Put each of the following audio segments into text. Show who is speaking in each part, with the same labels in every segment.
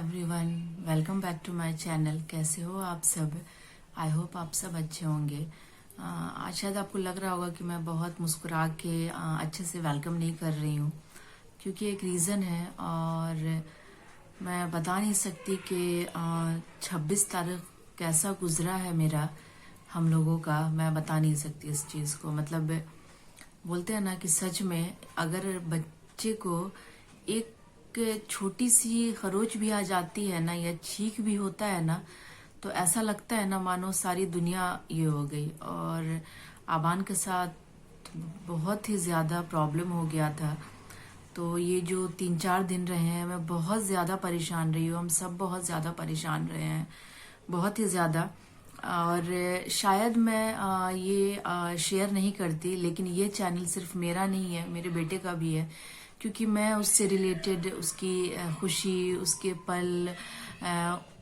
Speaker 1: Everyone, welcome back to my channel. कैसे हो आप सब? आई होप आप सब अच्छे होंगे। आज शायद आपको लग रहा होगा कि मैं बहुत मुस्कुरा के अच्छे से वेलकम नहीं कर रही हूँ, क्योंकि एक रीज़न है और मैं बता नहीं सकती कि 26 तारीख कैसा गुजरा है मेरा, हम लोगों का। मैं बता नहीं सकती इस चीज़ को। मतलब बोलते हैं ना कि सच में अगर बच्चे को एक छोटी सी खरोच भी आ जाती है ना, या छींक भी होता है ना, तो ऐसा लगता है ना मानो सारी दुनिया ये हो गई। और आबान के साथ बहुत ही ज़्यादा प्रॉब्लम हो गया था। तो ये जो 3-4 दिन रहे हैं, मैं बहुत ज़्यादा परेशान रही हूँ। हम सब बहुत ज़्यादा परेशान रहे हैं, बहुत ही ज़्यादा। और शायद मैं ये शेयर नहीं करती, लेकिन ये चैनल सिर्फ मेरा नहीं है, मेरे बेटे का भी है, क्योंकि मैं उससे रिलेटेड उसकी खुशी, उसके पल,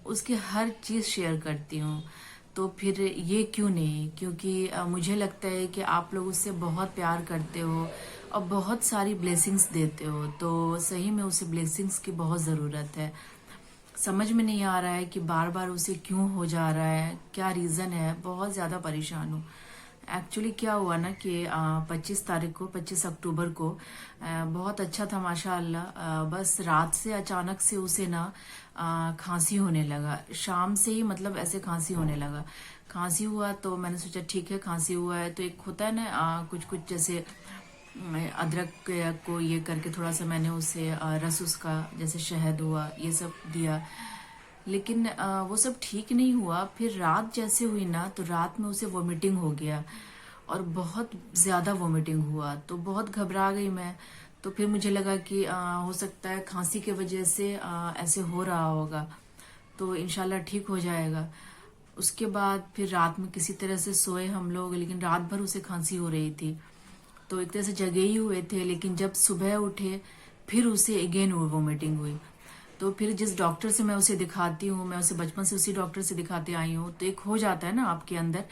Speaker 1: उसके हर चीज़ शेयर करती हूँ। तो फिर ये क्यों नहीं? क्योंकि मुझे लगता है कि आप लोग उससे बहुत प्यार करते हो और बहुत सारी ब्लेसिंग्स देते हो, तो सही में उसे ब्लेसिंग्स की बहुत ज़रूरत है। समझ में नहीं आ रहा है कि बार बार उसे क्यों हो जा रहा है, क्या रीज़न है। बहुत ज़्यादा परेशान हूँ। एक्चुअली क्या हुआ ना कि 25 तारीख को, 25 अक्टूबर को बहुत अच्छा था माशाअल्लाह। बस रात से अचानक से उसे ना खांसी होने लगा। शाम से ही मतलब ऐसे खांसी होने लगा। खांसी हुआ तो मैंने सोचा ठीक है, खांसी हुआ है तो एक होता है ना कुछ कुछ जैसे अदरक को ये करके थोड़ा सा मैंने उसे रस उसका, जैसे शहद हुआ, ये सब दिया। लेकिन वो सब ठीक नहीं हुआ। फिर रात जैसे हुई ना, तो रात में उसे वोमिटिंग हो गया और बहुत ज़्यादा वोमिटिंग हुआ। तो बहुत घबरा गई मैं। तो फिर मुझे लगा कि हो सकता है खांसी के वजह से ऐसे हो रहा होगा, तो इंशाल्लाह ठीक हो जाएगा। उसके बाद फिर रात में किसी तरह से सोए हम लोग, लेकिन रात भर उसे खांसी हो रही थी, तो एक तरह से जगे ही हुए थे। लेकिन जब सुबह उठे फिर उसे अगेन वोमिटिंग हुई। तो फिर जिस डॉक्टर से मैं उसे दिखाती हूँ, मैं उसे बचपन से उसी डॉक्टर से दिखाते आई हूँ, तो एक हो जाता है ना आपके अंदर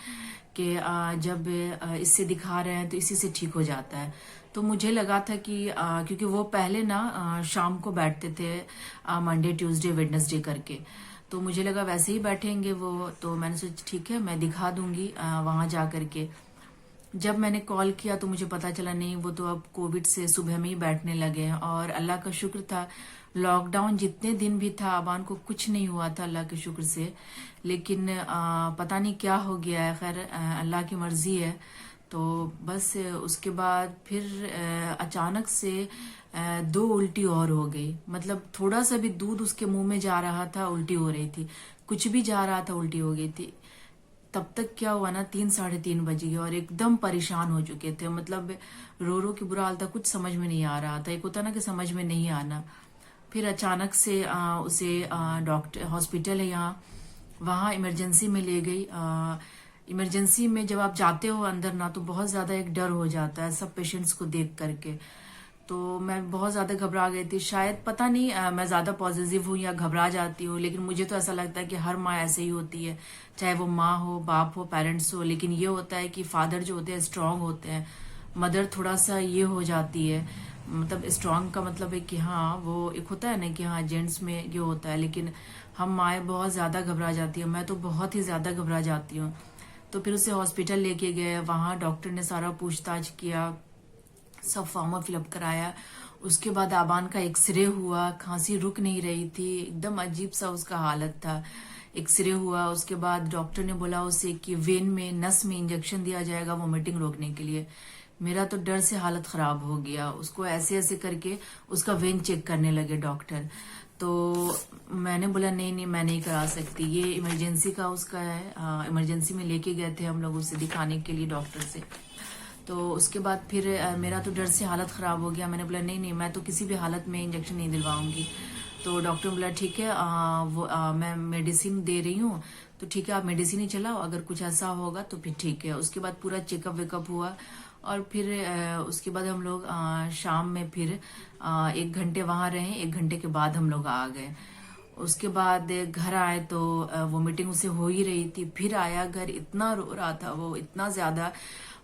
Speaker 1: कि जब इससे दिखा रहे हैं तो इसी से ठीक हो जाता है। तो मुझे लगा था कि क्योंकि वो पहले ना शाम को बैठते थे, मंडे ट्यूसडे वेडनेसडे करके, तो मुझे लगा वैसे ही बैठेंगे वो। तो मैंने सोचा ठीक है, मैं दिखा दूंगी वहां जा करके। जब मैंने कॉल किया तो मुझे पता चला नहीं, वो तो अब कोविड से सुबह में ही बैठने लगे हैं। और अल्लाह का शुक्र था, लॉकडाउन जितने दिन भी था अबान को कुछ नहीं हुआ था, अल्लाह के शुक्र से। लेकिन पता नहीं क्या हो गया है। खैर अल्लाह की मर्जी है। तो बस उसके बाद फिर अचानक से 2 उल्टी और हो गई। मतलब थोड़ा सा भी दूध उसके मुंह में जा रहा था, उल्टी हो रही थी। कुछ भी जा रहा था, उल्टी हो गई थी। तब तक क्या हुआ ना, 3-3:30 बज गए और एकदम परेशान हो चुके थे। मतलब रो रो के बुरा हाल था, कुछ समझ में नहीं आ रहा था। एक होता ना कि समझ में नहीं आना। फिर अचानक से उसे डॉक्टर, हॉस्पिटल है यहाँ, वहाँ इमरजेंसी में ले गई। इमरजेंसी में जब आप जाते हो अंदर ना, तो बहुत ज्यादा एक डर हो जाता है सब पेशेंट्स को देख करके। तो मैं बहुत ज्यादा घबरा गई थी। शायद पता नहीं मैं ज्यादा पॉजिटिव हूँ या घबरा जाती हूँ, लेकिन मुझे तो ऐसा लगता है कि हर माँ ऐसे ही होती है, चाहे वो माँ हो, बाप हो, पेरेंट्स हो। लेकिन ये होता है कि फादर जो होते हैं स्ट्रांग होते हैं, मदर थोड़ा सा ये हो जाती है। मतलब स्ट्रांग का मतलब है कि हाँ, वो एक होता है ना कि हाँ जेंट्स में ये होता है, लेकिन हम माए बहुत ज्यादा घबरा जाती है। मैं तो बहुत ही ज्यादा घबरा जाती हूँ। तो फिर उसे हॉस्पिटल लेके गए। वहां डॉक्टर ने सारा पूछताछ किया, सब फॉर्म फिलअप कराया। उसके बाद आबान का एक्सरे हुआ। खांसी रुक नहीं रही थी, एकदम अजीब सा उसका हालत था। एक्सरे हुआ, उसके बाद डॉक्टर ने बोला उसे कि वेन में, नस में इंजेक्शन दिया जाएगा वोमिटिंग रोकने के लिए। मेरा तो डर से हालत खराब हो गया। उसको ऐसे ऐसे करके उसका वेन चेक करने लगे डॉक्टर। तो मैंने बोला नहीं नहीं, मैं नहीं करा सकती, ये इमरजेंसी का उसका है। इमरजेंसी में लेके गए थे हम लोग उसे दिखाने के लिए डॉक्टर से। तो उसके बाद फिर मेरा तो डर से हालत खराब हो गया। मैंने बोला नहीं नहीं, मैं तो किसी भी हालत में इंजेक्शन नहीं दिलवाऊंगी। तो डॉक्टर बोला ठीक है, मैं मेडिसिन दे रही हूँ, तो ठीक है आप मेडिसिन ही चलाओ, अगर कुछ ऐसा होगा तो फिर ठीक है। उसके बाद पूरा चेकअप वेकअप हुआ। और फिर उसके बाद हम लोग शाम में फिर 1 घंटे वहां रहे। 1 घंटे के बाद हम लोग आ गए। उसके बाद घर आए तो वोमिटिंग उसे हो ही रही थी। फिर आया घर, इतना रो रहा था वो, इतना ज्यादा।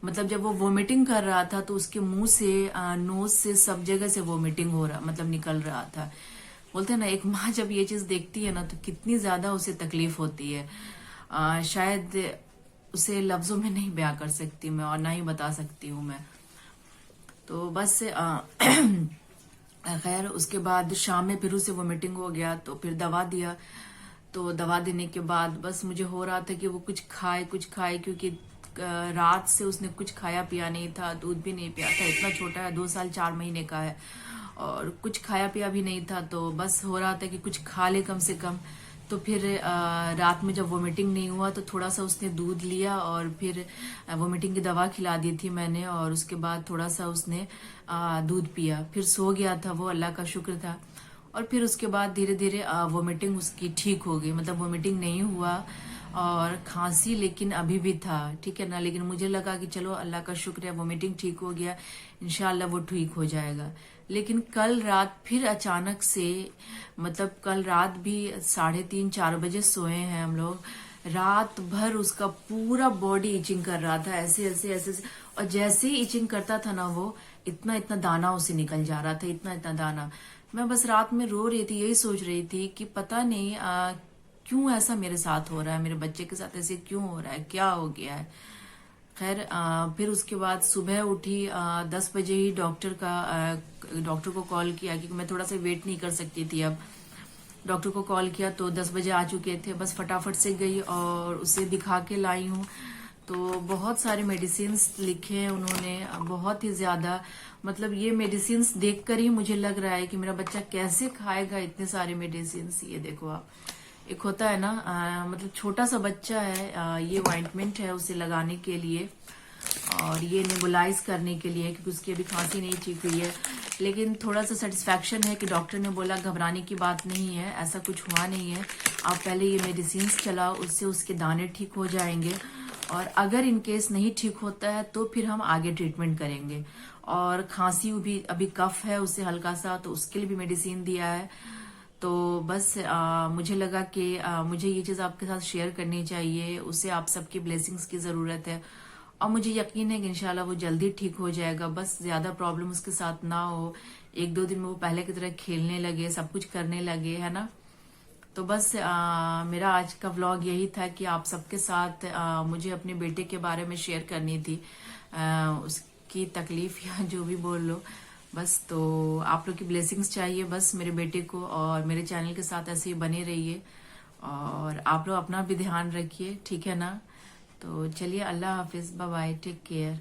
Speaker 1: मतलब जब वो वोमिटिंग कर रहा था तो उसके मुंह से, नोज से, सब जगह से वोमिटिंग हो रहा, मतलब निकल रहा था। बोलते हैं ना, एक माँ जब ये चीज देखती है ना तो कितनी ज्यादा उसे तकलीफ होती है। शायद उसे लफ्जों में नहीं बयां कर सकती मैं, और ना ही बता सकती हूँ मैं। तो बस खैर उसके बाद शाम में फिर उसे वोमिटिंग हो गया, तो फिर दवा दिया। तो दवा देने के बाद बस मुझे हो रहा था कि वो कुछ खाए, क्योंकि रात से उसने कुछ खाया पिया नहीं था, दूध भी नहीं पिया था। इतना छोटा है, 2 साल 4 महीने का है, और कुछ खाया पिया भी नहीं था। तो बस हो रहा था कि कुछ खा ले कम से कम। तो फिर रात में जब वोमिटिंग नहीं हुआ तो थोड़ा सा उसने दूध लिया, और फिर वोमिटिंग की दवा खिला दी थी मैंने, और उसके बाद थोड़ा सा उसने दूध पिया, फिर सो गया था वो, अल्लाह का शुक्र था। और फिर उसके बाद धीरे धीरे वोमिटिंग उसकी ठीक हो गई, मतलब वोमिटिंग नहीं हुआ, और खांसी लेकिन अभी भी था, ठीक है ना। लेकिन मुझे लगा कि चलो अल्लाह का शुक्र है, वोमिटिंग ठीक हो गया, इंशाल्लाह वो ठीक हो जाएगा। लेकिन कल रात फिर अचानक से, मतलब कल रात भी 3:30 4 बजे सोए हैं हम लोग। रात भर उसका पूरा बॉडी इचिंग कर रहा था, ऐसे, और जैसे ही इचिंग करता था ना, वो इतना इतना दाना उसे निकल जा रहा था, इतना इतना दाना। मैं बस रात में रो रही थी, यही सोच रही थी कि पता नहीं क्यों ऐसा मेरे साथ हो रहा है, मेरे बच्चे के साथ ऐसे क्यों हो रहा है, क्या हो गया है। खैर फिर उसके बाद सुबह उठी, 10 बजे ही डॉक्टर को कॉल किया, क्योंकि मैं थोड़ा सा वेट नहीं कर सकती थी अब। डॉक्टर को कॉल किया तो 10 बजे आ चुके थे, बस फटाफट से गई और उसे दिखा के लाई हूँ। तो बहुत सारे मेडिसिन लिखे हैं उन्होंने, बहुत ही ज्यादा। मतलब ये मेडिसिन देखकर ही मुझे लग रहा है कि मेरा बच्चा कैसे खाएगा इतने सारे मेडिसिन। ये देखो आप, एक होता है ना मतलब छोटा सा बच्चा है, ये ऑइंटमेंट है उसे लगाने के लिए, और ये नेबुलाइज करने के लिए, क्योंकि उसकी अभी खांसी नहीं ठीक हुई है। लेकिन थोड़ा सा सेटिस्फेक्शन है कि डॉक्टर ने बोला घबराने की बात नहीं है, ऐसा कुछ हुआ नहीं है, आप पहले ये मेडिसिन चलाओ, उससे उसके दाने ठीक हो जाएंगे, और अगर इनकेस नहीं ठीक होता है तो फिर हम आगे ट्रीटमेंट करेंगे। और खांसी भी, अभी कफ है उसे हल्का सा, तो उसके लिए भी मेडिसिन दिया है। तो बस मुझे लगा कि मुझे ये चीज आपके साथ शेयर करनी चाहिए, उसे आप सबकी ब्लेसिंग्स की जरूरत है, और मुझे यकीन है कि इंशाल्लाह वो जल्दी ठीक हो जाएगा। बस ज्यादा प्रॉब्लम उसके साथ ना हो, 1 2 दिन में वो पहले की तरह खेलने लगे, सब कुछ करने लगे, है ना। तो बस मेरा आज का व्लॉग यही था कि आप सबके साथ मुझे अपने बेटे के बारे में शेयर करनी थी, उसकी तकलीफ या जो भी बोल लो। बस तो आप लोग की ब्लेसिंग्स चाहिए बस मेरे बेटे को, और मेरे चैनल के साथ ऐसे ही बने रहिए, और आप लोग अपना भी ध्यान रखिए, ठीक है ना। तो चलिए, अल्लाह हाफिज, बाय बाय, टेक केयर।